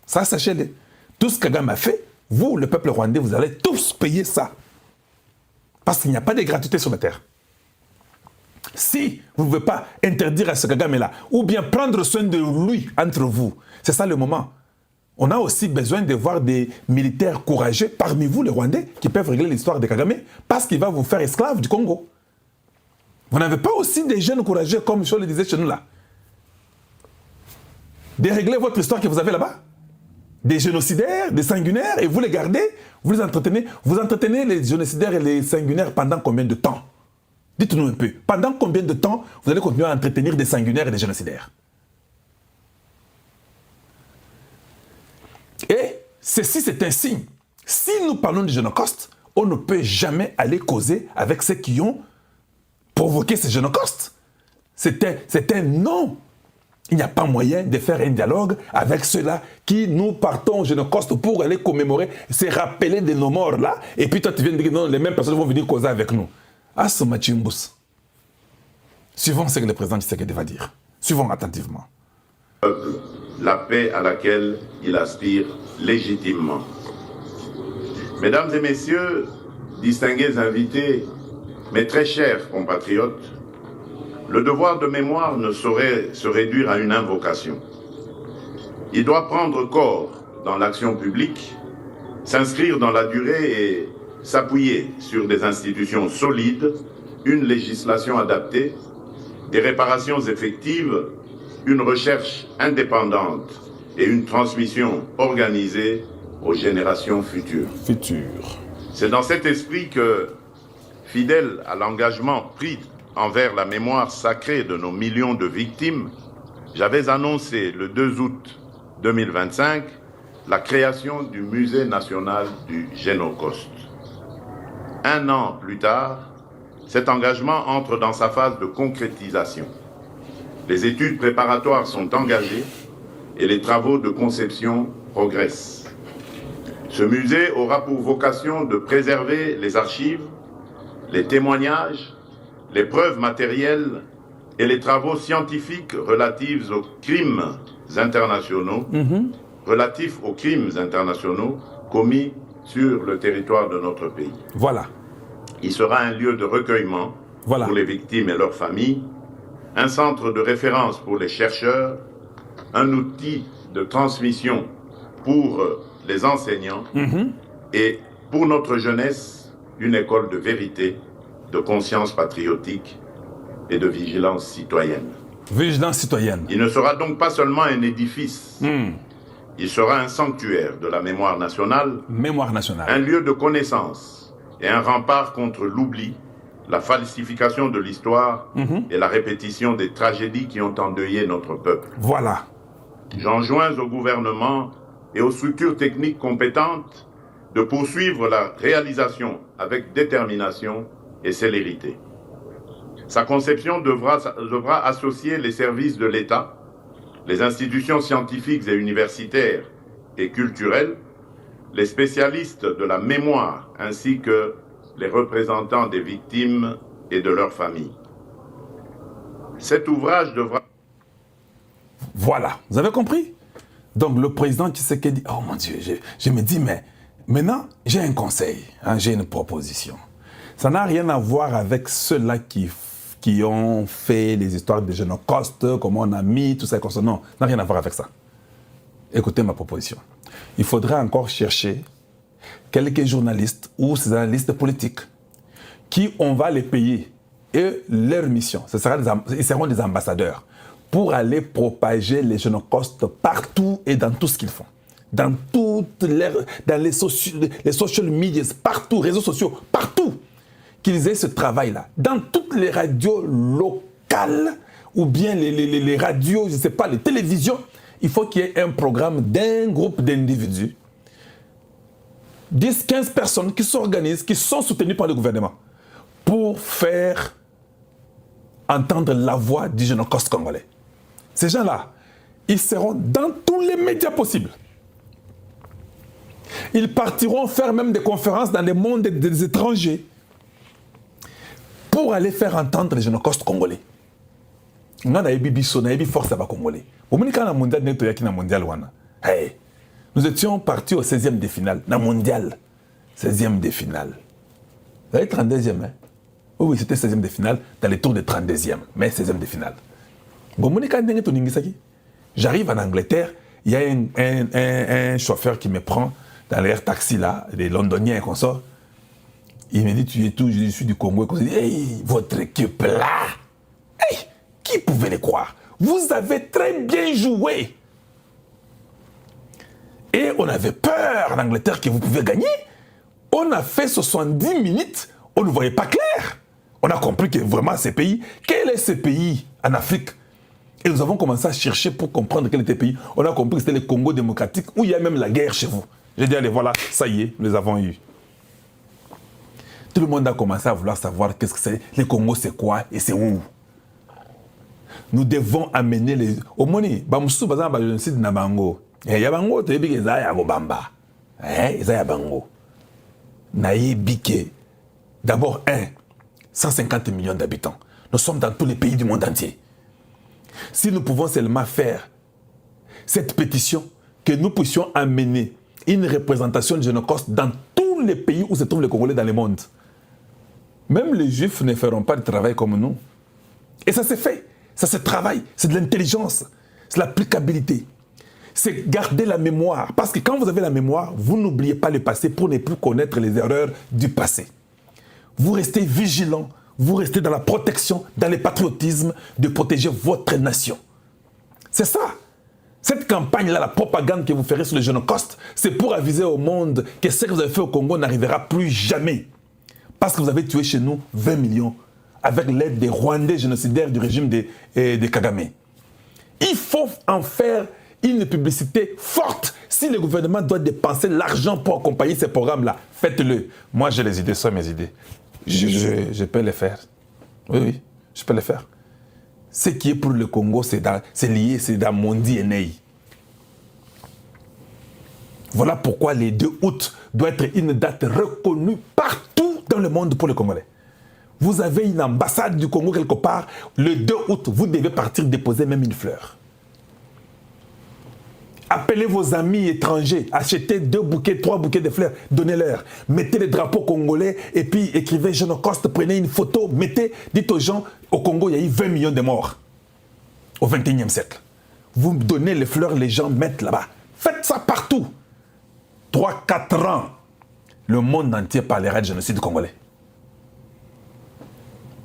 Ça, sachez-le. Tout ce que Kagame a fait, vous, le peuple rwandais, vous allez tous payer ça. Parce qu'il n'y a pas de gratuité sur la terre. Si vous ne voulez pas interdire à ce Kagame-là, ou bien prendre soin de lui entre vous, c'est ça le moment. On a aussi besoin de voir des militaires courageux parmi vous, les Rwandais, qui peuvent régler l'histoire de Kagame, parce qu'il va vous faire esclave du Congo. Vous n'avez pas aussi des jeunes courageux, comme je le disais chez nous là, de régler votre histoire que vous avez là-bas. Des génocidaires, des sanguinaires, et vous les gardez, vous les entretenez. Vous entretenez les génocidaires et les sanguinaires pendant combien de temps? Dites-nous un peu. Pendant combien de temps vous allez continuer à entretenir des sanguinaires et des génocidaires? Et ceci, c'est un signe. Si nous parlons du Génocide, on ne peut jamais aller causer avec ceux qui ont provoqué ce Génocide. C'est un non. Il n'y a pas moyen de faire un dialogue avec ceux-là qui nous partons au Génocide pour aller commémorer, se rappeler de nos morts là. Et puis toi, tu viens de dire que non, les mêmes personnes vont venir causer avec nous. Ah, ce Machimbus. Suivons ce que le président Tshisekedi va dire. Suivons attentivement. La paix à laquelle il aspire légitimement. Mesdames et messieurs, distingués invités, mes très chers compatriotes, le devoir de mémoire ne saurait se réduire à une invocation. Il doit prendre corps dans l'action publique, s'inscrire dans la durée et s'appuyer sur des institutions solides, une législation adaptée, des réparations effectives, une recherche indépendante et une transmission organisée aux générations futures. C'est dans cet esprit que, fidèle à l'engagement pris envers la mémoire sacrée de nos millions de victimes, j'avais annoncé le 2 août 2025 la création du Musée national du Génocide. Un an plus tard, cet engagement entre dans sa phase de concrétisation. Les études préparatoires sont engagées et les travaux de conception progressent. Ce musée aura pour vocation de préserver les archives, les témoignages, les preuves matérielles et les travaux scientifiques relatifs aux crimes internationaux, commis sur le territoire de notre pays. Voilà. Il sera un lieu de recueillement pour les victimes et leurs familles, un centre de référence pour les chercheurs, un outil de transmission pour les enseignants et pour notre jeunesse, une école de vérité, de conscience patriotique et de vigilance citoyenne. Vigilance citoyenne. Il ne sera donc pas seulement un édifice, il sera un sanctuaire de la mémoire nationale, un lieu de connaissance et un rempart contre l'oubli, la falsification de l'histoire et la répétition des tragédies qui ont endeuillé notre peuple. Voilà. J'enjoins au gouvernement et aux structures techniques compétentes de poursuivre la réalisation avec détermination et célérité. Sa conception devra associer les services de l'État, les institutions scientifiques et universitaires et culturelles, les spécialistes de la mémoire ainsi que les représentants des victimes et de leurs familles. Cet ouvrage devra... Voilà, vous avez compris? Donc le président Tshisekedi, oh mon Dieu, je me dis, mais maintenant j'ai un conseil, j'ai une proposition. Ça n'a rien à voir avec ceux-là qui ont fait les histoires des Génocide, comment on a mis, tout ça, non, ça n'a rien à voir avec ça. Écoutez ma proposition. Il faudrait encore chercher quelques journalistes ou ces analystes politiques qui on va les payer et leur mission, ils seront des ambassadeurs pour aller propager les Génocides partout et dans tout ce qu'ils font. Dans les social media, partout, réseaux sociaux, partout. Qu'ils aient ce travail-là. Dans toutes les radios locales, ou bien les radios, je ne sais pas, les télévisions, il faut qu'il y ait un programme d'un groupe d'individus, 10, 15 personnes qui s'organisent, qui sont soutenues par le gouvernement, pour faire entendre la voix du Génocide congolais. Ces gens-là, ils seront dans tous les médias possibles. Ils partiront faire même des conférences dans les mondes des étrangers pour aller faire entendre les Génocides congolais. On a des bibiso, on a des forces à Congolais. Au mondial, mondial, mondial, hey, Nous étions partis au 16e de finale, dans le mondial. 16e de finale. Vous avez 32e, hein? Oui, c'était 16e de finale, dans les tours de 32e, mais 16e de finale. J'arrive en Angleterre, il y a un chauffeur qui me prend dans l'air taxi là, des Londoniens et consorts. Il me dit, tu es tout, je suis du Congo. Il dit, hey, votre équipe là, hey, qui pouvait le croire? Vous avez très bien joué. Et on avait peur en Angleterre que vous pouviez gagner. On a fait 70 minutes, on ne voyait pas clair. On a compris que vraiment ces pays, quel est ce pays en Afrique? Et nous avons commencé à chercher pour comprendre quel était le pays. On a compris que c'était le Congo démocratique où il y a même la guerre chez vous. J'ai dit, allez, voilà, ça y est, nous les avons eu. Tout le monde a commencé à vouloir savoir qu'est-ce que c'est. Le Congo, c'est quoi et c'est où? Nous devons amener les... Au Moni, Bamsou, par exemple, je cite Nabango. Il y a Bango, tu sais, il y a Bamba. Il y a Bango. Naïbiké. D'abord, 150 millions d'habitants. Nous sommes dans tous les pays du monde entier. Si nous pouvons seulement faire cette pétition, que nous puissions amener une représentation de Génocoste dans tous les pays où se trouvent les Congolais dans le monde. Même les Juifs ne feront pas de travail comme nous. Et ça s'est fait. Ça se travaille. C'est de l'intelligence. C'est l'applicabilité. C'est garder la mémoire. Parce que quand vous avez la mémoire, vous n'oubliez pas le passé pour ne plus connaître les erreurs du passé. Vous restez vigilant. Vous restez dans la protection, dans le patriotisme de protéger votre nation. C'est ça. Cette campagne-là, la propagande que vous ferez sur le Génocoste, c'est pour aviser au monde que ce que vous avez fait au Congo n'arrivera plus jamais. Parce que vous avez tué chez nous 20 millions avec l'aide des Rwandais génocidaires du régime de Kagame. Il faut en faire une publicité forte. Si le gouvernement doit dépenser l'argent pour accompagner ces programmes-là, faites-le. Moi, j'ai les idées, ce sont mes idées. Je peux les faire. Oui, je peux les faire. Ce qui est pour le Congo, c'est lié, c'est dans mon DNA. Voilà pourquoi le 2 août doit être une date reconnue partout dans le monde pour les Congolais. Vous avez une ambassade du Congo quelque part, le 2 août, vous devez partir déposer même une fleur. Appelez vos amis étrangers, achetez 2 bouquets, 3 bouquets de fleurs, donnez-leur. Mettez les drapeaux congolais et puis écrivez Génocoste, prenez une photo, mettez, dites aux gens, au Congo, il y a eu 20 millions de morts au XXIe siècle. Vous donnez les fleurs, les gens mettent là-bas. Faites ça partout. 3-4 ans, le monde entier parlera de génocide congolais.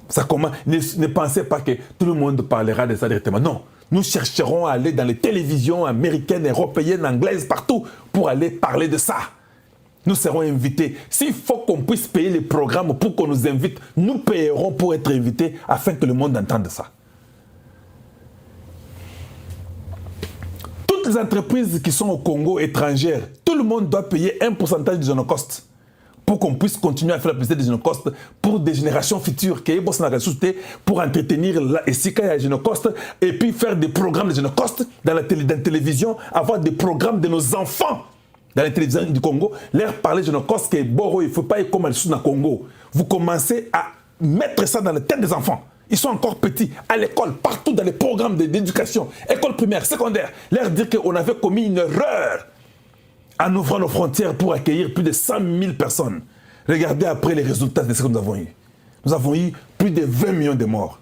Ça commence. Ne pensez pas que tout le monde parlera de ça directement. Non. Nous chercherons à aller dans les télévisions américaines, européennes, anglaises, partout, pour aller parler de ça. Nous serons invités. S'il faut qu'on puisse payer les programmes pour qu'on nous invite, nous payerons pour être invités afin que le monde entende ça. Toutes les entreprises qui sont au Congo étrangères, tout le monde doit payer un pourcentage de Génocoste pour qu'on puisse continuer à faire la publicité de Génocoste pour des générations futures, pour entretenir la SICA et Génocoste, et puis faire des programmes de Génocoste dans la télévision, avoir des programmes de nos enfants dans la télévision du Congo, leur parler de Génocoste, que Boro, il ne faut pas être comme dans le Congo. Vous commencez à mettre ça dans la tête des enfants. Ils sont encore petits, à l'école, partout dans les programmes d'éducation, école primaire, secondaire, leur dire qu'on avait commis une erreur en ouvrant nos frontières pour accueillir plus de 100 000 personnes. Regardez après les résultats de ce que nous avons eu. Nous avons eu plus de 20 millions de morts.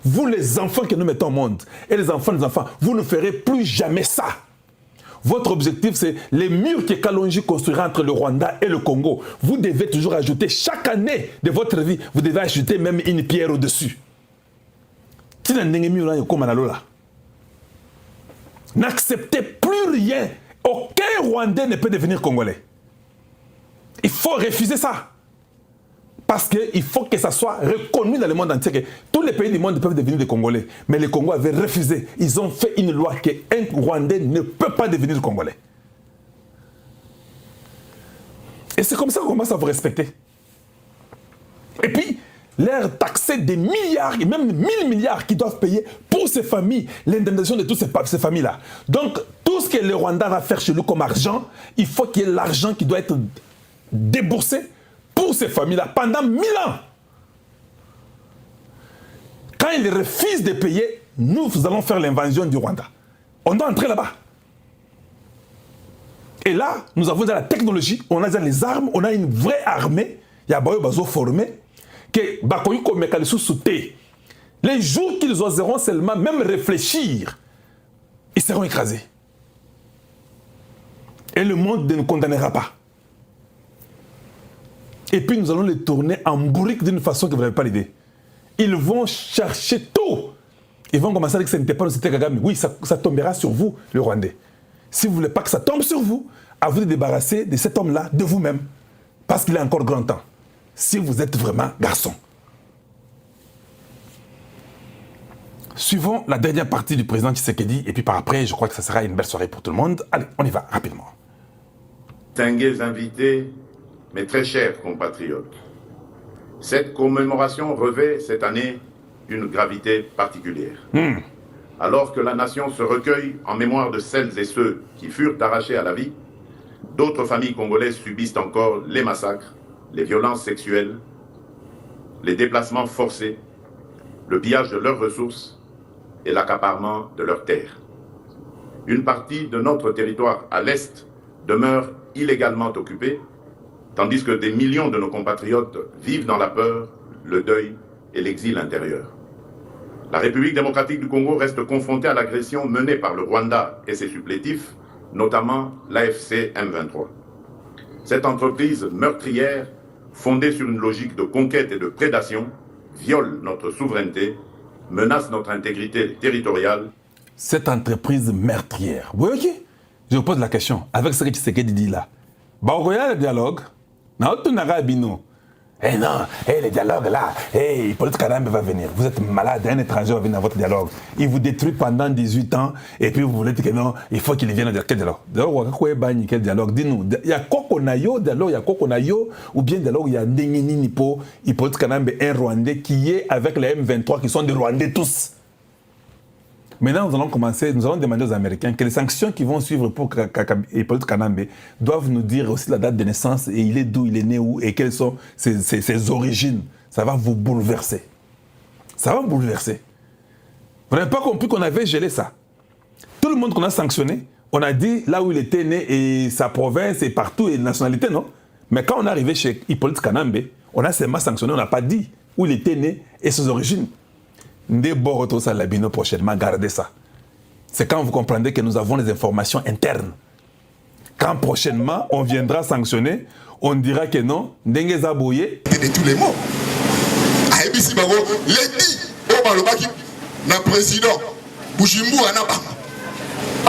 Vous, les enfants que nous mettons au monde, et les enfants des enfants, vous ne ferez plus jamais ça. Votre objectif, c'est les murs que Kalonji construira entre le Rwanda et le Congo. Vous devez toujours ajouter, chaque année de votre vie, vous devez ajouter même une pierre au-dessus. N'acceptez plus rien. Aucun Rwandais ne peut devenir Congolais. Il faut refuser ça. Parce qu'il faut que ça soit reconnu dans le monde entier. Que tous les pays du monde peuvent devenir des Congolais. Mais les Congolais avaient refusé. Ils ont fait une loi qu'un Rwandais ne peut pas devenir Congolais. Et c'est comme ça qu'on commence à vous respecter. Et puis, leur taxer des milliards, et même 1000 milliards qu'ils doivent payer pour ces familles, l'indemnisation de toutes ces familles-là. Donc, tout ce que le Rwanda va faire chez nous comme argent, il faut qu'il y ait l'argent qui doit être déboursé pour ces familles-là pendant 1000 ans. Quand ils refusent de payer, nous allons faire l'invasion du Rwanda. On doit entrer là-bas. Et là, nous avons déjà la technologie, on a déjà les armes, on a une vraie armée. Il y a des gens formés. Les jours qu'ils oseront seulement même réfléchir, ils seront écrasés. Et le monde ne nous condamnera pas. Et puis nous allons les tourner en bourrique d'une façon que vous n'avez pas l'idée. Ils vont chercher tout. Ils vont commencer à dire que ce n'était pas le C'était Kagame. Oui, ça tombera sur vous, le Rwandais. Si vous ne voulez pas que ça tombe sur vous, à vous de débarrasser de cet homme-là, de vous-même. Parce qu'il est encore grand temps. Si vous êtes vraiment garçon. Suivons la dernière partie du président Tshisekedi. Et puis par après, je crois que ça sera une belle soirée pour tout le monde. Allez, on y va rapidement. Distingués invités, mes très chers compatriotes, cette commémoration revêt cette année une gravité particulière. Alors que la nation se recueille en mémoire de celles et ceux qui furent arrachés à la vie, d'autres familles congolaises subissent encore les massacres, les violences sexuelles, les déplacements forcés, le pillage de leurs ressources et l'accaparement de leurs terres. Une partie de notre territoire à l'est demeure illégalement occupée, tandis que des millions de nos compatriotes vivent dans la peur, le deuil et l'exil intérieur. La République démocratique du Congo reste confrontée à l'agression menée par le Rwanda et ses supplétifs, notamment l'AFC M23. Cette entreprise meurtrière, fondée sur une logique de conquête et de prédation, viole notre souveraineté, menace notre intégrité territoriale. Cette entreprise meurtrière. Oui, ok. Je vous pose la question. Avec ce que Tshisekedi dit là, le dialogue, eh non, le dialogue là, Hippolyte Kagame va venir. Vous êtes malade, un étranger va venir dans votre dialogue. Il vous détruit pendant 18 ans, et puis vous voulez dire que non, il faut qu'il vienne dans quel dialogue. Quel dialogue? Dis-nous, il y a quoi qu'on a yo, dialogue, il y a quoi qu'on a yo, ou bien dialogue, il y a Ndengeni Nipo, Hippolyte Kagame, un Rwandais qui est avec les M23 qui sont des Rwandais tous. Maintenant, nous allons commencer, nous allons demander aux Américains que les sanctions qui vont suivre pour Hippolyte Kagame doivent nous dire aussi la date de naissance et il est d'où, il est né où et quelles sont ses origines. Ça va vous bouleverser. Ça va vous bouleverser. Vous n'avez pas compris qu'on avait gelé ça. Tout le monde qu'on a sanctionné, on a dit là où il était né et sa province et partout et nationalité, non? Mais quand on est arrivé chez Hippolyte Kagame, on a seulement sanctionné, on n'a pas dit où il était né et ses origines. Prochainement, gardez ça. C'est quand vous comprendrez que nous avons les informations internes. Quand prochainement, on viendra sanctionner, on dira que non, Ndenge Zabouye. De tous les mots. Aïbisi Bago, l'édit, au Balobaki, le président, Bouchimbu Anaba.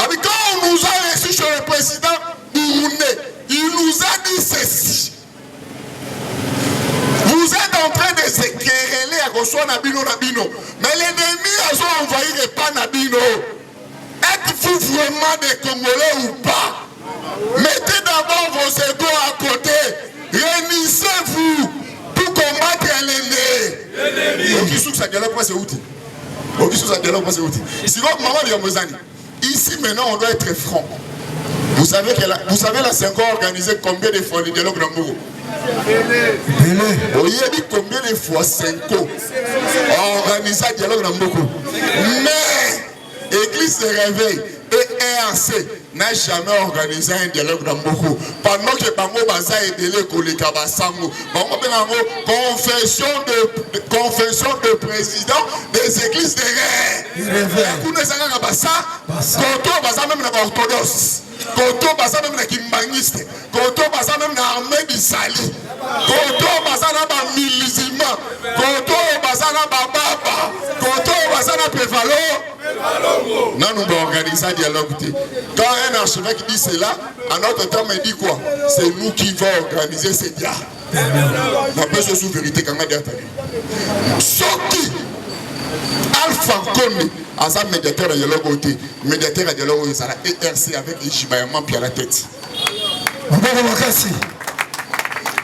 Avec quand on nous a reçu chez le président Burundais, il nous a dit ceci. Vous êtes en train de se quereller à Goswa Nabino Nabino. Mais l'ennemi a envoyé les pas Nabino. Êtes-vous vraiment des Congolais ou pas? Mettez d'abord vos égos à côté. Réunissez-vous pour combattre l'ennemi. Ici maintenant on doit être franc. Vous savez la Senghor a organisé combien de fois le dialogue d'Ambourg? Vous avez combien de fois Senghor a organisé le dialogue d'Ambourg? Mais l'Église se réveille et ERC n'a jamais organisé un dialogue d'Ambourg. Pendant que Bango Baza est délai Koleka Basango, Bango Benango, confession de président des églises de rêve. Vous ne savez pas ça? Quand Baza même dans l'orthodoxe. Koto basa même na kimbaniste, koto basa même na armée du Sali, koto basa na ba milizima, koto basa na bababa, koto basa na prévalo. Non, nous devons organiser un dialogue. Quand un archevêque dit cela, à notre temps, il dit quoi? C'est nous qui vont organiser ce dialogue. La personne sous vérité quand même dit Soki Alpha Kone. Azam médiateur à dialogue côté, médiateur à dialogue au Sala ERC avec Ichibayama puis à la tête.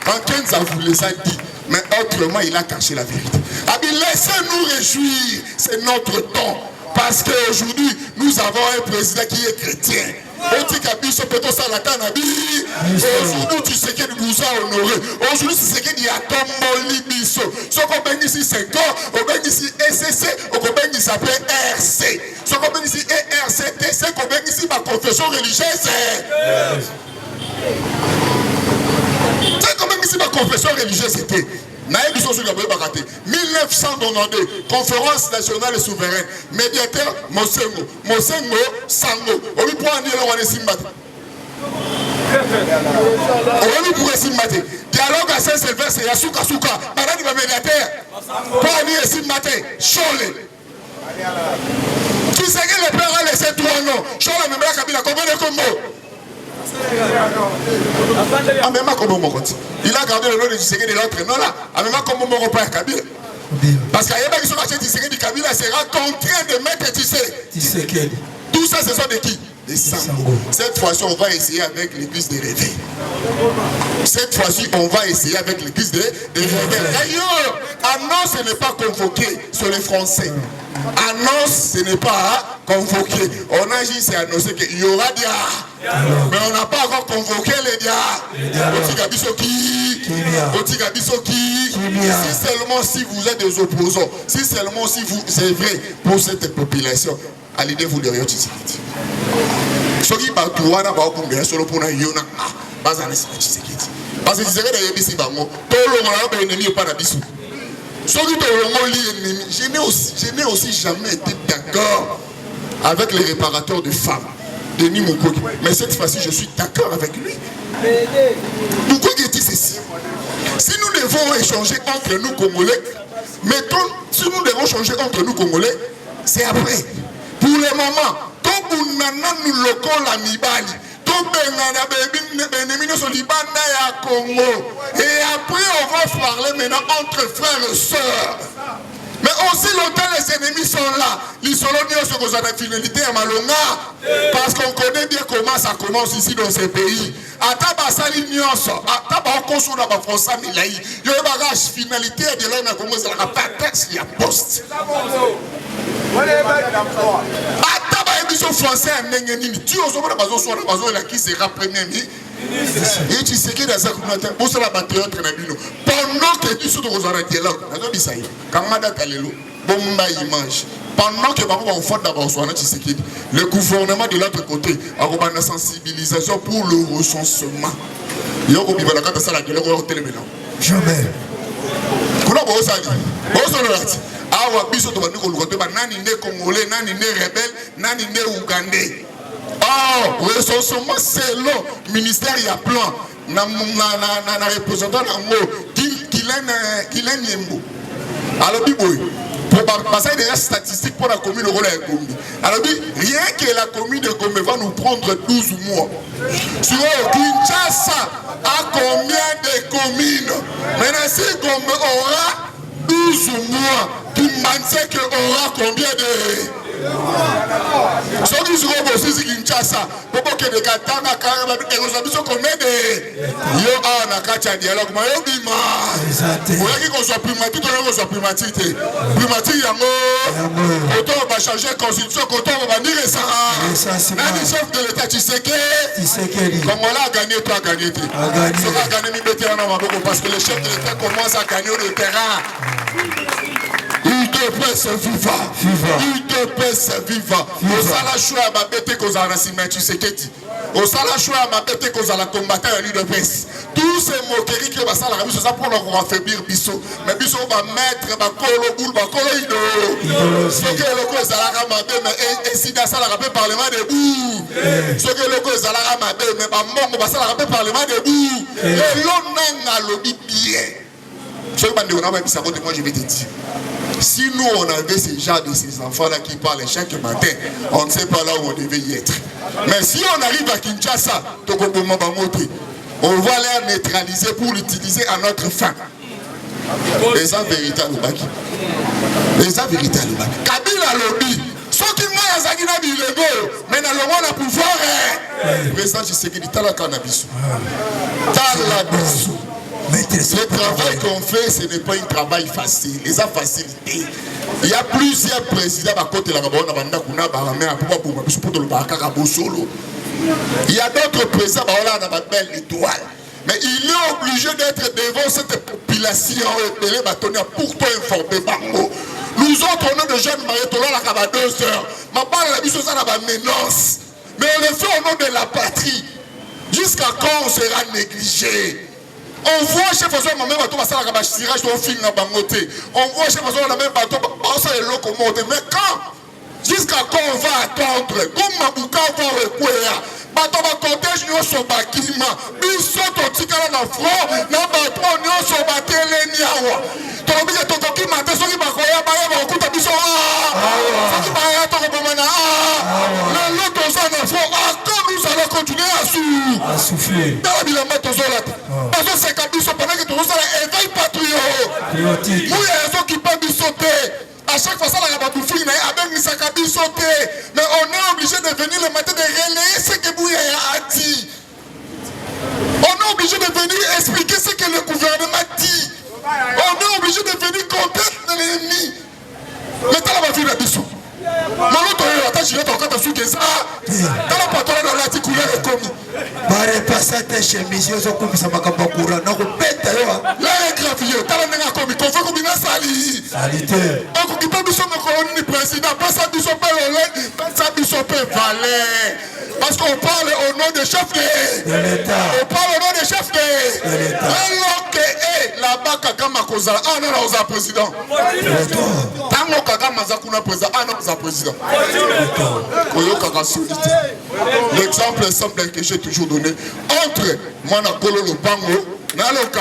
Quand Kenza voulait ça dit, mais autrement il a caché la vérité. Laissez-nous réjouir, c'est notre temps. Parce qu'aujourd'hui, nous avons un président qui est chrétien. Aujourd'hui, tu sais qu'il nous a honoré. Aujourd'hui, tu sais qu'il y a tombé biso. Ce qu'on a ici 5 ans, on a ici SCC, on a ici s'appelle RC. Ce qu'on a ici ERCTC, qu'on a ici ma confession religieuse. confession religieuse c'était 1992, conférence nationale et souveraine, médiateur Mosengo Sango. On lui prend un dialogue à Saint-Sylvestre, Yasuka Suka, madame le médiateur, pour aller ici matin, Chole. Tu sais que le père a laissé trois noms, Chole, même la Kabila, combien de Congo? Ah, même comme mon compte. Il a gardé le nom de Tshisekedi de l'autre nom là. Ah, même comme mon repère Kabila. Parce qu'il y a des gens qui sont Tshisekedi Kabila sera contraint de mettre Tshisekedi. Tout ça, ce sont de qui? Des Sango. Cette fois-ci, on va essayer avec l'église de réveil. Cette fois-ci, on va essayer avec l'église de réveil. D'ailleurs, annonce ce n'est pas convoqué sur les Français. Annonce ce n'est pas convoqué. On a juste annoncé qu'il y aura dia. Mais on n'a pas encore convoqué les dia. Si seulement si vous êtes des opposants, si seulement si vous, c'est vrai pour cette population, à l'idée vous derrière Tshisekedi. Ce qui va tout à l'heure pour nous, solo pour nous, yona, bas en Tshisekedi. Parce que Tshisekedi a yébisi bango, tout le monde a ennemi pas d'abissou. Ce qui je n'ai aussi jamais été d'accord avec les réparateurs de femmes, Denis Mukwege. Mais cette fois-ci, je suis d'accord avec lui. Mukwege dit ceci. Si nous devons échanger entre nous Congolais, mettons, si nous devons changer entre nous Congolais, c'est après. Pour le moment, tout le monde nous locons la Mibali. Congo. Et après, on va parler maintenant entre frères et sœurs. Mais aussi longtemps les ennemis sont là. Les Soloniens sont dans la finalité à Malonga. Parce qu'on connaît bien comment ça commence ici dans ces pays. Ataba l'ignorance, ataba on la France Milaï. Il y a un bagage finalité de l'homme à Congo, c'est la patate, il y a poste. Ataba émission français à Nengenini. Tu as besoin de la qui sera premier ministre. Et tu sais que dans sa communauté, pour cela patriote pendant que tu sois dans un dialogue, pendant que on fait d'abord le gouvernement de l'autre côté a une sensibilisation pour le recensement. Il y a jamais. Awa biso to bandi ko lukote ba nani ne congolais nani ne rebelle nani ne ougandais. Oh, recensement selon ministère il y a plan na représentant nango Kilen Yembo. Alors biboy pour passer des statistiques pour la commune de Rola Gombe. Alors rien que la commune de Gombe va nous prendre 12 mois. Sur Kinshasa a combien de communes? Maintenant si Gombe aura 12 mois, tu m'as que aura combien de... Ceux qui seront aussi qui Kinshasa, pour que les Katanga, combien de... Yo a un dialogue, mais yo bima. Vous voyez qu'on soit primatique, on soit primatique. Primatique, yango. Quand on va changer la constitution, quand on va dire ça. Nani chef de l'État, Tshisekedi. Comme on a gagné, toi a gagné. Si on a gagné, parce que le chef de l'État commence à gagner le terrain. Il te pèse vivant. Il te pèse vivant. Au salachoua à ma bête qu'on a rassembé, tu sais qu'est-ce que tu dis. Au salachoua à ma bête qu'on a la combattre à l'UDPS. Tous ces moqueries qui vont ça la c'est ça pour leur affaiblir Bissot. Mais Bissot va mettre ma colo boule, ma colo ido. Ce que le coup est à la ramade, mais et si dans ça la rappelle parlement debout. Ce que le coup est à la ramade, mais ma mongo va ça la rappelle parlement debout. Et l'on a lobby bien. Ce que moi je vais te dire. Si nous on avait ces gens de ces enfants-là qui parlent chaque matin, on ne sait pas là où on devait y être. Mais si on arrive à Kinshasa, on va les neutraliser pour l'utiliser à notre fin. Et ça, véritable. Et ça, véritable. Kabila lobby. Ceux qui m'ont azagina bilego, mais dans le monde à pouvoir. Président Tshisekedi, t'as la cannabis. T'as la bisou. Le travail qu'on fait, ce n'est pas un travail facile. Les a facilité. Il y a plusieurs présidents à côté de la Gabon, il y a d'autres présidents qui ont une belle étoile. Mais il est obligé d'être devant cette population pour toi informer. Nous autres, on est de jeunes mariés, on a 2 heures. Ma parole, la mission, ça n'a pas menace. Mais on le fait au nom de la patrie. Jusqu'à quand on sera négligé? On voit chef François ma même bateau ça la tirage au film na bangoté. On voit chef François la même bateau ça est locomotive. Mais quand jusqu'à quand on va attendre comme Mabuka va recueillir bateau va cortège nous sur bakima biso to tikala na front na bateau nous sur bateleni awa. To oblige to toki matin soki bakoya ba ya okuta biso soki ba ya to ko mana le lot on s'en front quand nous allons continuer à souffler dans la bilamba to zola parce que c'est kabiso pendant que to zola éveil patriotique nous les gens qui peuvent sauter à chaque fois ça la baboufine avec Misakabi sauter mais on est obligé de venir le matin de relayer ce que Bouya a dit. On est obligé de venir expliquer ce que le gouvernement dit. On est obligé de venir contre l'ennemi. Mais t'as la vie d'Abisso. Maman toi tu as géré ton compte sous ça. T'as la patronne dans l'articulé est commis. Bare passer tes chemises aux comme ça va comme courant non bête là. Là est grave t'as la nègre commis qu'on fait comme une sali. Salité. On qui peut biso me colonne président pas ça biso pas l'olé pas ça biso pas valet. Parce qu'on parle au nom des chefs de l'État. On parle au nom des chefs de l'État. Alors que là-bas Kagama Koza ah non on a président. Tango Kagama Zakuna président ah non on a président. Koyo Kaka solité. L'exemple est simple que j'ai toujours donné entre moi na Kolo Lopango na loka.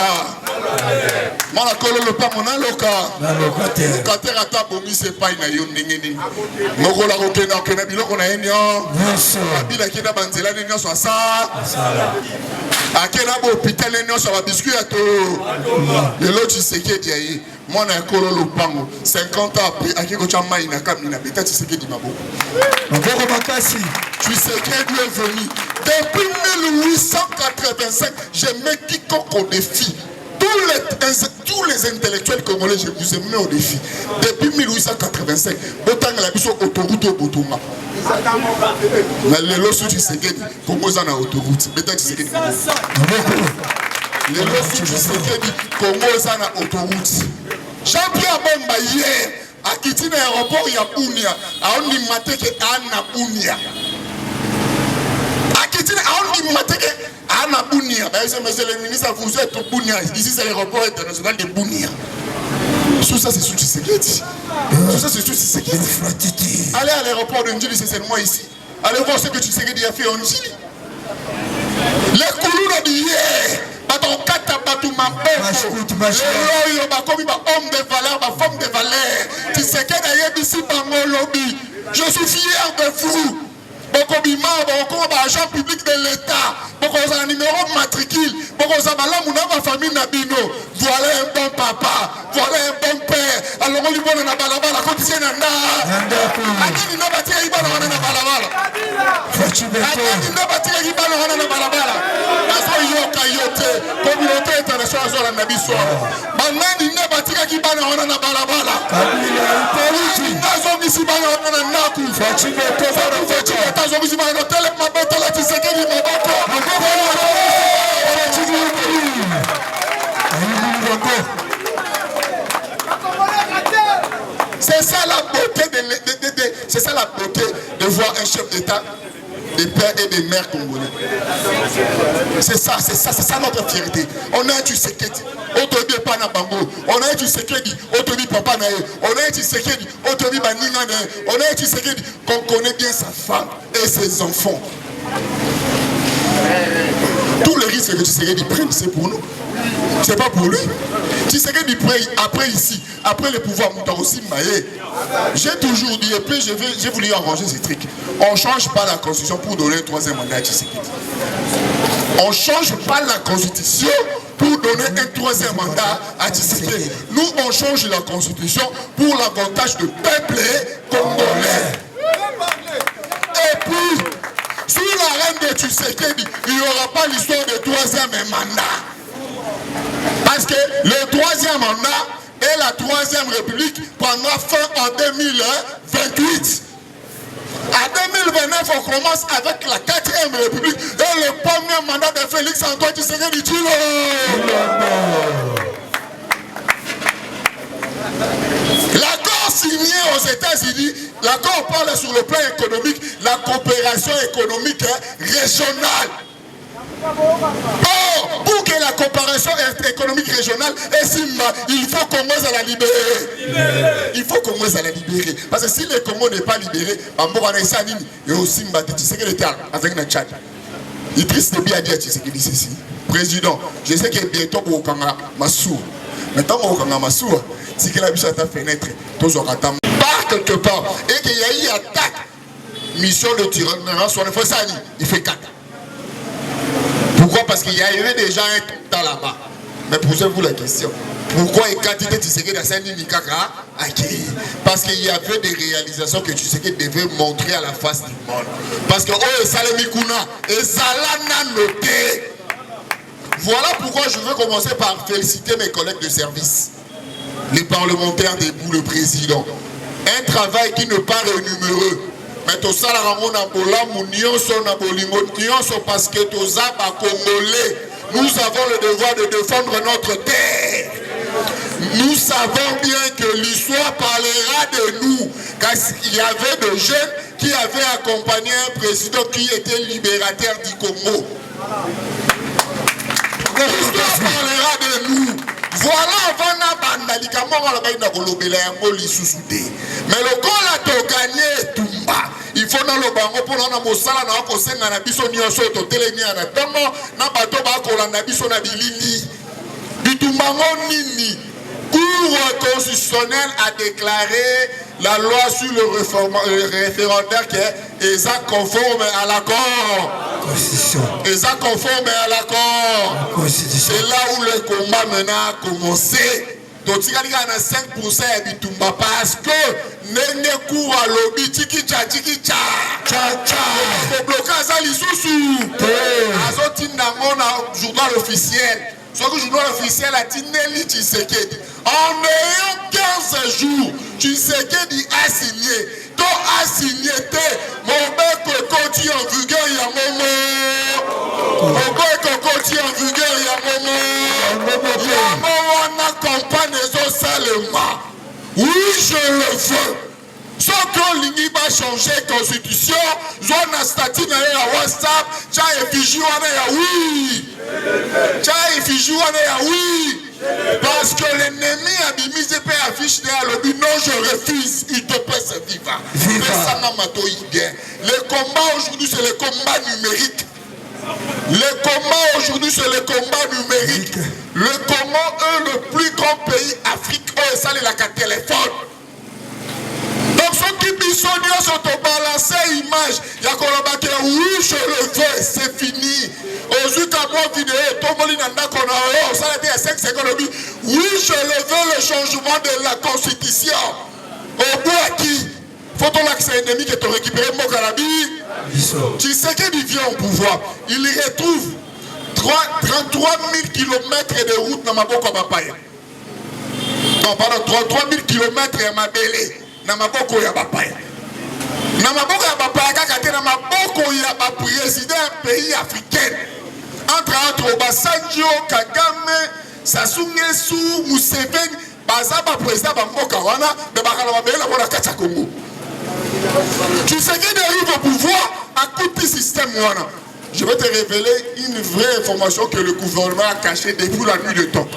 Moi na Kolo Lopango na loka. Na locataire. Locataire ata bomi c'est pas na yo ndengeni. Mokola kokena okena biloko na enyo. Bila kina banzela nenyo so ça. Akena bo hôpital nenyo so ba biscuit ato. Le lot tu sais que dia moi na Kolo Lopango 50 ans après akiko chama ina kamina beta tu sais que di mabo. Ngoko makasi. Tu sais que Dieu est venu. Depuis 1885, je mets quiconque au défi. Tous les intellectuels congolais, je vous ai mis au défi. Depuis 1885, autant que la mission autoroute au Boutouma. Mais les lots du Séguédi, Congo en a autoroute. Peut-être que c'est les lots du Séguédi, Congo en a autoroute. Jean-Pierre Bemba hier, à quitter l'aéroport, il y a Bounia. À on dit maté que Anna Bounia. Anna Bounia, monsieur le ministre, vous êtes au Bounia. Ici, c'est l'aéroport international de Bounia. Tout ça, c'est sous Tshisekedi. Tout ça, c'est sous Tshisekedi. Allez à l'aéroport de Ndjili, c'est seulement ici. Allez voir ce que Tshisekedi a fait en Ndjili. Les couleurs d'hier, ton katabatou ma homme de valeur, ma femme de valeur. Tshisekedi a ici par mon lobby. Je suis fier de vous. Bokobima, Boko, agent public de l'État, Boko, un numéro de matricule, Boko, ma famille Nabino. Voilà un bon papa, voilà un bon père. Alors on lui donne la balabala, comme si Nanda. Adini n'a pas tiré la balabala. Adini n'a pas tiré la balabala. Communauté internationale sur la Nabiso. Banani n'a pas tiré la balabala. C'est ça la beauté c'est ça la beauté de voir un chef d'État, des pères et des mères congolais. C'est ça notre fierté. On a un Tshisekedi, Otobi Pana Bango, on a un Tshisekedi, Otobi Papa Nae, on a un Tshisekedi, Otobi Banina Nae, on a un Tshisekedi qu'on connaît bien sa femme et ses enfants. Tous les risques que Tshisekedi prenne, c'est pour nous. C'est pas pour lui. Tshisekedi prenne après ici, après le pouvoir aussi Maé. J'ai toujours dit, et puis j'ai voulu arranger ces trucs. On ne change pas la constitution pour donner un troisième mandat à Tshisekedi. On ne change pas la constitution pour donner un troisième mandat à Tshisekedi. Nous, on change la constitution pour l'avantage du peuple congolais. Et puis, sous la reine de Tshisekedi, il n'y aura pas l'histoire de troisième mandat. Parce que le troisième mandat et la troisième république prendra fin en 2028. En 2029, on commence avec la quatrième république et le premier mandat de Félix Antoine Tshisekedi Tshilombo. L'accord signé aux États-Unis, l'accord parle sur le plan économique, la coopération économique régionale. Oh, pour que la comparaison économique régionale est Simba, il faut Congo la libérer. Il faut Congo la libérer. Parce que si le Congo n'est pas libéré, Simba, tu sais que l'État avec le Tchad. Idriss Déby a dit à Tshisekedi ceci. Président, je sais que bientôt au Kanga Massour. Maintenant au Kanga Massour, si que la biche à ta fenêtre, tous aura ta part quelque part. Et qu'il y a eu attaque. Mission de tyrannie, soit il fait 4. Pourquoi? Parce qu'il y a eu déjà un temps là-bas. Mais posez-vous la question. Pourquoi Ekati Tshisekedi dans Sani Nikaka acquis? Parce qu'il y avait des réalisations que Tshisekedi devait montrer à la face du monde. Parce que oh, Salemi Kuna et Salana noté. Voilà pourquoi je veux commencer par féliciter mes collègues de service, les parlementaires debout, le président. Un travail qui n'est pas rémunéreux. Mais tout ça, parce que tout ça, Congolais, nous avons le devoir de défendre notre terre. Nous savons bien que l'histoire parlera de nous. Car il y avait des jeunes qui avaient accompagné un président qui était libérateur du Congo. L'histoire parlera de nous. Voilà, mais le corps a gagné Tumba. Il faut dans le bango pour la mosala na kosenga na biso nyonso to telemi na tango na bato ba kolanda biso na bilili. Bitumbango nini? Cour constitutionnel a déclaré la loi sur le référendaire qui est conforme à l'accord. Est conforme à l'accord. C'est là où le combat maintenant a commencé. Donc, il y a 5% de Bitumba parce que Nene court à l'obit, tiki tcha. Le blocage à l'issoussou. Azoti Namona, journal officiel. Soit que journal officiel a Tineli Tshisekedi. En ayant 15 jours, Tshisekedi a signé. Donc a signé, mon bec continue en vigueur, il y a un moment. Mon bec continue en vigueur, il y a un moment. Il y a un moment, on accompagne les autres salement. Oui, je le veux. Sauf que l'Uni va changer la constitution, zone a statut dans la WhatsApp, tcha effigie, on est oui. Tcha effigie, on est oui. Parce que l'ennemi a mis des affiches derrière le but. Non, je refuse. Il te plaît, c'est vivant. Le combat aujourd'hui, c'est le combat numérique. Le combat aujourd'hui, c'est le combat numérique. Le Congo est le plus grand pays africain. Oh, ça, il a qu'un téléphone. Donc, ceux qui bisonnent sont au balancé image. Il y a qu'on a dit, oui, je le veux, c'est fini. Aujourd'hui, quand moi, vidéo, ça a été à 5 secondes. Oui, je le veux, le changement de la constitution. Au bout à qui? Faut-on l'accès ennemi qui te récupéré mon carabi? Tu sais qu'il vient au pouvoir. Il retrouve 33 000 km de route dans ma boko Bapaya. Non, pardon, 33 000 km à ma belé. Dans ma boko ya Bapaya. Dans ma boko ya Bapaya, quand dans ma boko ya président d'un pays africain. Entre Obasanjo, Kagame, Sassou Nguesso, Museveni, Bazaba président Bamboka wana, de Bakalababé, la Wana Kacha Congo. Tu sais qu'il arrive au pouvoir à coup de système wana. Je vais te révéler une vraie information que le gouvernement a cachée depuis la nuit de temps.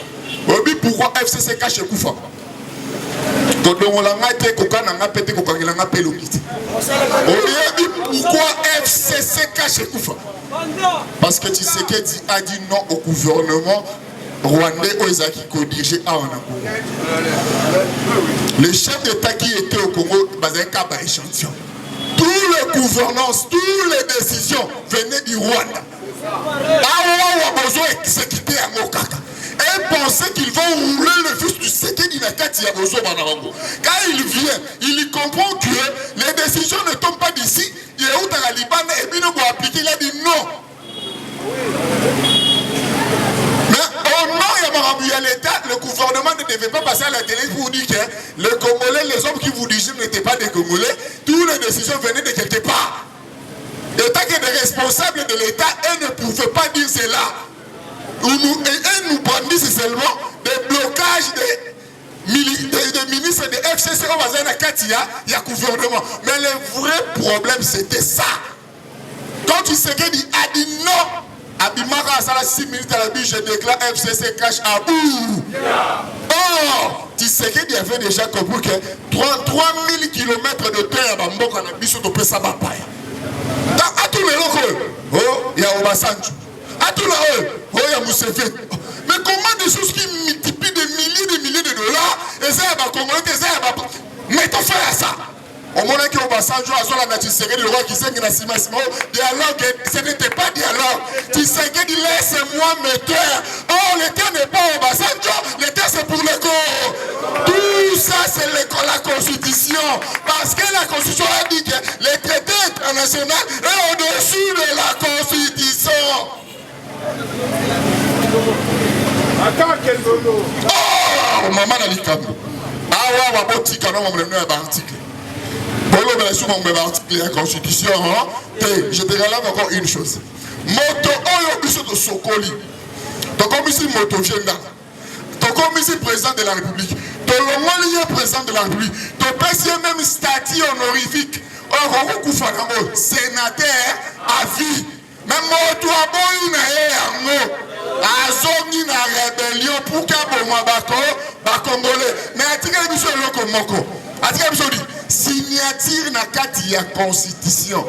Pourquoi FCC cache Koufa? Pourquoi FCC cache Koufa? Parce que Tshisekedi a dit non au gouvernement rwandais qui co-dirigé à Angola. Le chef d'État qui était au Congo, Bazeka échantillon. Toutes les gouvernances, toutes les décisions venaient du Rwanda. Awa besoin exécuter à Mokaka. Et pensaient qu'ils vont rouler le fils du Tshisekedi Nakati à Bozo Banarango. Quand il vient, il comprend que les décisions ne tombent pas d'ici. Il est où dans la Liban et puis nous pour appliquer. Il a dit non. Mais au nom il y a l'État, le gouvernement ne devait pas passer à la télé pour dire que les Congolais, les hommes qui vous disaient n'étaient pas des Congolais. Toutes les décisions venaient de quelque part. L'État qui est des responsables de l'État, eux ne pouvaient pas dire cela. Et nous brandissent seulement des blocages des ministres de FCC au bazar de Katia, il y a gouvernement. Mais le vrai problème c'était ça. Quand Tshisekedi a dit non Abimaka a sala 6 minutes à la biche, je déclare FCC cash à bout. Or, tu sais qu'il y avait déjà compris que 3000 km de terre à Bamboka a biche de Pesa Bapaya. À tous les locaux, oh, il y a Obasanjo. À tous les locaux, oh, il y a Moussefet. Mais comment des choses qui multiplient des milliers de dollars, et ça, il y a Congolais, et ça, il y a. Mais t'en fais à ça. Au moment où Obasanjo a la nature le roi qui sait que dialogue, ce n'était pas dialogue. Tu sais que laisse-moi me taire. Oh, l'État n'est pas Obasanjo, l'État c'est pour le corps. Tout ça c'est la Constitution. Parce que la Constitution a dit que les traités internationaux est au-dessus de la Constitution. Oh, maman a dit comme ah ouais, on va pas dire qu'on a un article. La Constitution, je te relève encore une chose. Moto oyo biso de Sokoli. To comme ici moto vienda. To comme ici président de la République. To l'ongoli président de la République. To président même statut honorifique. Or kufa nango sénateur à vie. Même moto aboyi na ye yango. Azongi na rébellion pour ka boma ba Congolais. Mais atika biso loko moko. Atika biso di signature na kati ya constitution.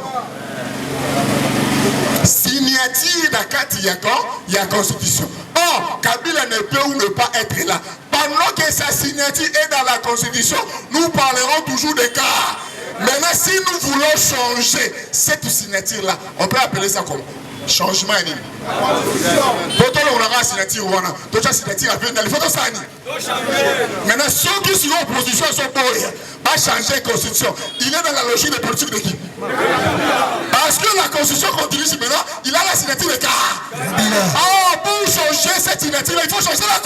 Signature na kati ya constitution. Or, Kabila ne peut ou ne pas être là. Pendant que sa signature est dans la constitution, nous parlerons toujours des cas. Maintenant, si nous voulons changer cette signature-là, on peut appeler ça comme changement. Maintenant, ceux qui sont en opposition sont pour pas changer la constitution. Il est dans la logique de politique de qui? Parce que la constitution continue maintenant, il a la signature de car. Oh, pour changer cette signature, il faut changer la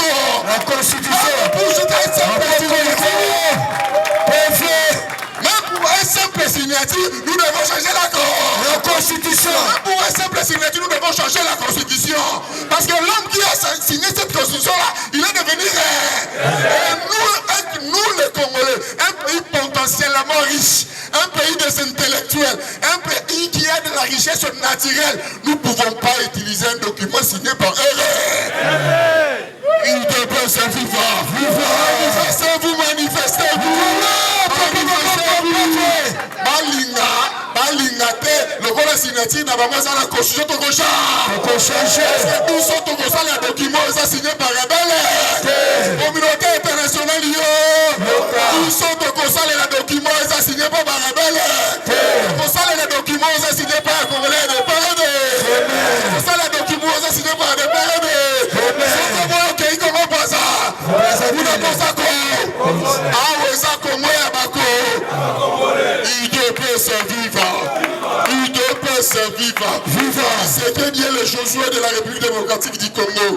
constitution. Pour changer cette même pour un simple signature, nous devons changer la constitution. Même pour un simple signature, nous devons changer la constitution. Parce que l'homme qui a signé cette constitution-là, il est devenu nous les Congolais, un pays potentiellement riche, un pays des intellectuels, un pays qui a de la richesse naturelle, nous ne pouvons pas utiliser un document signé par eux. Il devrait se vivre. Manifestez-vous, manifestez-vous. Balinga te, le rôle signature n'a pas besoin de la constitution de changer. Nous sommes tous les documents signés par rebelle. Communauté internationale, nous sommes tous les documents signés par rebelle. Nous sommes les documents signés par les Congolais de Paradé. Nous sommes les documents signés par les Paradé. Comment pas ça? Vous n'avez pas ça quoi? Ah oui, ça comment il y a Bako? Il peut se vivre. Il peut se vivre. C'est que Dieu le Josué de la République démocratique du Congo.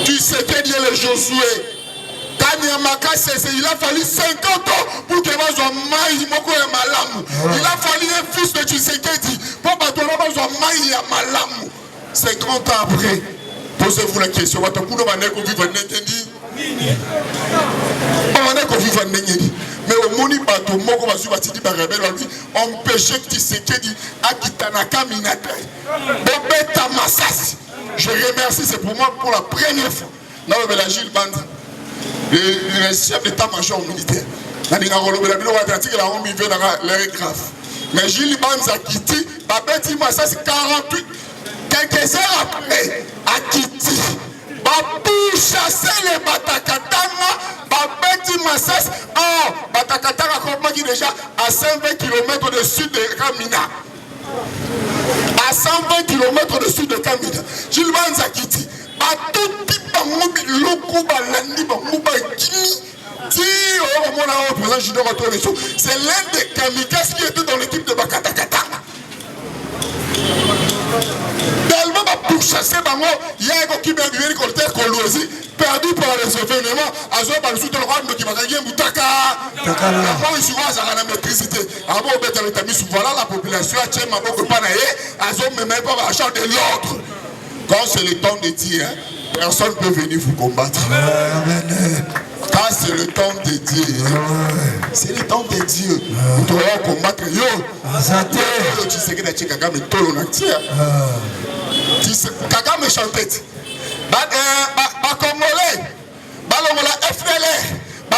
Tu sais que Dieu le Josué. Il a fallu 50 ans pour que Mazo Maï Moko et Malamu. Il a fallu un fils de Tshisekedi pour que Mazo Maï et Malamu. 50 ans après, posez-vous la question. Mais au moni bato moko basu batidi ba rebelle lui empêcher que Tshisekedi akitanaka minate. Bobeta Massasi. Je remercie, c'est pour moi pour la première fois. Là la Gilles Band, le chef d'état-major militaire. Mais Gilles Band a quitté, Babeti Massasi 48 quelques heures après a quitté. Pour chasser les Batakatanga, Babeti Massas, Batakatanga qui déjà à 120 km au sud de Kamina. À 120 km au sud de Kamina. Gilles Banzakiti, tout type de c'est l'un des kamikazes qui était dans l'équipe de Bakatakatanga. Tellement pour chasser Bango, il y a un qui m'a dit perdu par les événements. Voilà la population a de l'ordre. Quand c'est le temps de dire, personne ne peut venir vous combattre. Amen. Car c'est le temps de Dieu. C'est le temps de Dieu. Nous devons combattre. Yo, tu sais que tu Kagame est tout le Kagame chantait. Congolais, FDLR,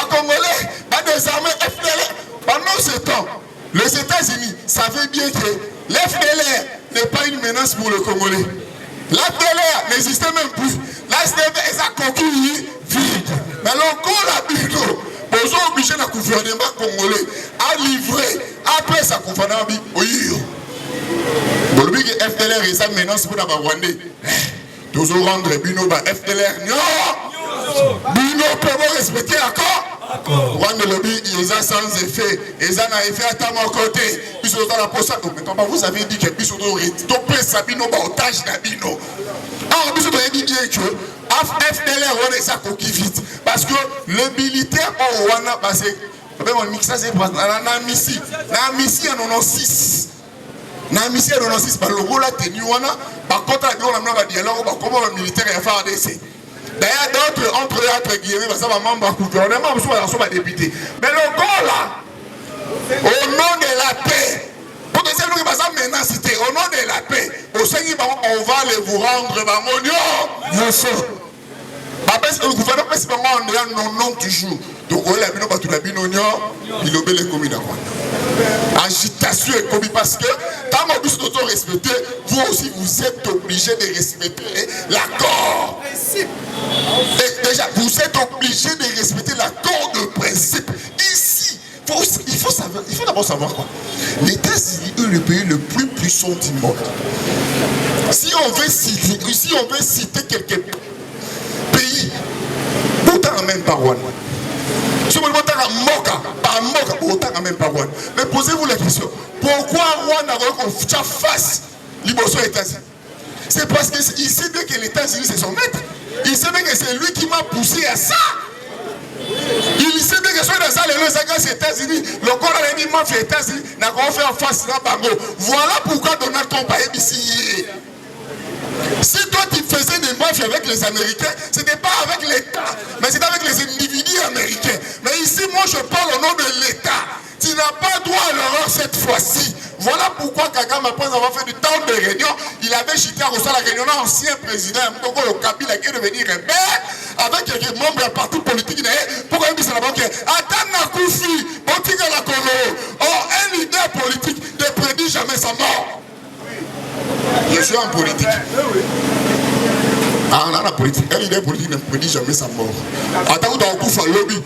Congolais, désarmé FDLR. Pendant ce temps, les États-Unis savaient bien que l'FDLR n'est pas une menace pour le Congolais. L'FDLR n'existait même plus. L'FDLR est à conquis vide. Mais encore la Bino, ils ont obligé le gouvernement congolais à livrer après sa gouvernement. Oui. Donc, le FDLR est une menace pour la Rwandais. Nous allons rendre Bino FDLR. Non! Bino peut respecter encore? Rwanda lobby, ils ont sans effet. Ils ont un effet à mon côté. Puis ils ont la poste. Donc, vous avez dit que Bino doit Sabino otage d'Abino. Alors, vous avez dit bien que FDLR on ça coquille vite. Parce que les militaires au Rwanda, parce que on mixe ça, c'est parce que la Missi en 96. Na mission de 96 par le rôle à tenir par contre on a dialogue comment le militaire est faire ADC. D'ailleurs d'autres entre guillemets ça va membre du gouvernement on va député. Mais le gars là au nom de la paix pour que ça nous pas ça maintenant cité au nom de la paix au Seigneur on va les vous rendre mamonio. Bien sûr. Le gouvernement c'est pas non toujours. Donc on a vu tout la binonio il obéit les communes agitation et commis parce que tant que vous êtes respecté, vous aussi vous êtes obligé de respecter l'accord. Et déjà, vous êtes obligé de respecter l'accord de principe. Ici, il faut d'abord savoir quoi. Les États-Unis est le pays le plus puissant du monde. Si on veut citer quelques pays, autant même pas one. Si vous voulez autant même pas one. Mais posez-vous la question. Pourquoi Rwanda a face aux États-Unis? C'est parce qu'il sait bien que les États-Unis c'est son maître. Il sait bien que c'est lui qui m'a poussé à ça. Il sait bien que soit dans ça, les États-Unis, le corps a dit mafia États-Unis, n'a pas fait face à Bango. Voilà pourquoi Donald Trump a émis. Si toi tu faisais des mafias avec les Américains, ce n'était pas avec l'État, mais c'était avec les individus américains. Mais ici, moi je parle au nom de l'État. Tu n'as pas droit à l'erreur cette fois-ci. Voilà pourquoi Kagame, après avoir fait du temps de réunion, il avait chuté à Rossa la réunion, l'ancien président, le Kabila qui est devenu rebelle, avec quelques membres d'un parti politique, pour un bis à la banque. Attends, Koufi, Botika la Congo. Or, un leader politique ne prédit jamais sa mort. Je suis en politique. Ah, on a la politique. Un leader politique ne prédit jamais sa mort. Attends, dans le coup, lobby.